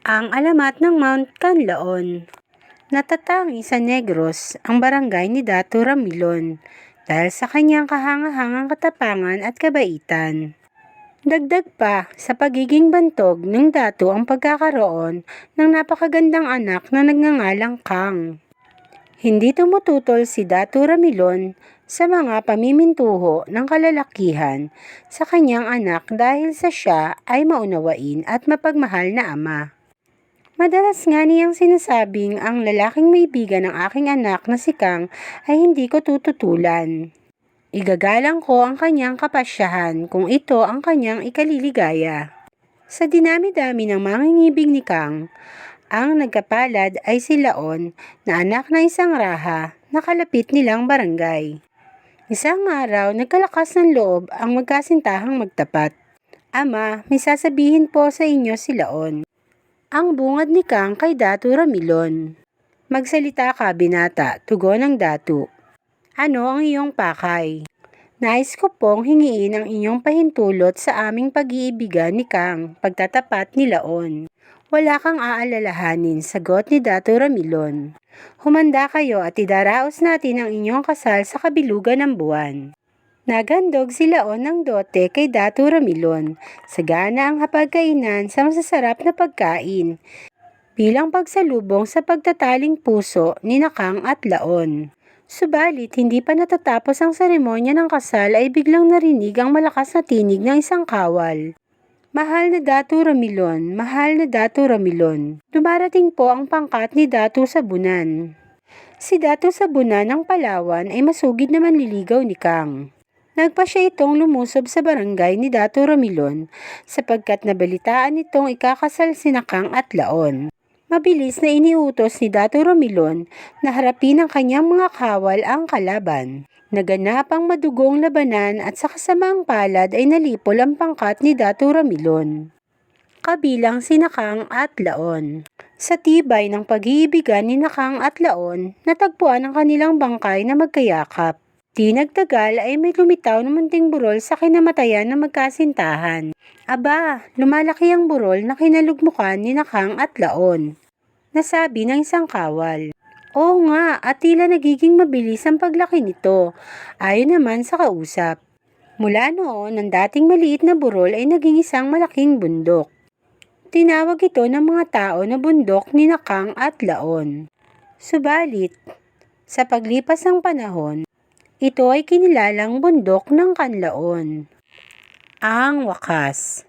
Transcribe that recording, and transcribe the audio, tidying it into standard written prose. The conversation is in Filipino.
Ang alamat ng Mount Canlaon. Natatangi sa Negros ang barangay ni Dato Ramilon dahil sa kanyang kahangahangang katapangan at kabaitan. Dagdag pa sa pagiging bantog ng Dato ang pagkakaroon ng napakagandang anak na nagngangalang Kang. Hindi tumututol si Dato Ramilon sa mga pamimintuho ng kalalakihan sa kanyang anak dahil sa siya ay maunawain at mapagmahal na ama. Madalas nga niyang sinasabing ang lalaking maibigan ng aking anak na si Kang ay hindi ko tututulan. Igagalang ko ang kanyang kapasyahan kung ito ang kanyang ikaliligaya. Sa dinami-dami ng mangingibig ni Kang, ang nagkapalad ay si Laon na anak ng isang raha na kalapit nilang barangay. Isang araw, nagkalakas ng loob ang magkasintahang magtapat. Ama, may sasabihin po sa inyo si Laon. Ang bungad ni Kang kay Dato Ramilon. Magsalita ka, binata, tugon ng Dato. Ano ang iyong pakay? Nais ko pong hingiin ang inyong pahintulot sa aming pag-iibigan ni Kang, pagtatapat ni Laon. Wala kang aalalahanin, sagot ni Dato Ramilon. Humanda kayo at idaraos natin ang inyong kasal sa kabilugan ng buwan. Naghandog si Laon ng dote kay Dato Ramilon. Sagana ang hapagkainan sa masasarap na pagkain, bilang pagsalubong sa pagtataling puso ni Kang at Laon. Subalit, hindi pa natatapos ang seremonya ng kasal ay biglang narinig ang malakas na tinig ng isang kawal. Mahal na Dato Ramilon, mahal na Dato Ramilon. Dumarating po ang pangkat ni Dato Sabunan. Si Dato Sabunan ng Palawan ay masugid na manliligaw ni Kang. Nagpa siya itong lumusob sa barangay ni Dato Ramilon sapagkat nabalitaan itong ikakasal sina Kang at Laon. Mabilis na iniutos ni Dato Ramilon na harapin ng kanyang mga kawal ang kalaban. Naganap ang madugong labanan at sa kasamaang palad ay nalipol ang pangkat ni Dato Ramilon, kabilang sina Kang at Laon. Sa tibay ng pag-iibigan ni Kang at Laon, natagpuan ang kanilang bangkay na magkayakap. Di nagtagal ay may lumitaw na munting burol sa kinamatayan ng magkasintahan. Aba, lumalaki ang burol na kinalugmukan ni Kang at Laon. Nasabi ng isang kawal. Oo nga, at tila nagiging mabilis ang paglaki nito, ayon naman sa kausap. Mula noon, ang dating maliit na burol ay naging isang malaking bundok. Tinawag ito ng mga tao na bundok ni Kang at Laon. Subalit, sa paglipas ng panahon, ito ay kinilalang bundok ng Canlaon. Ang wakas.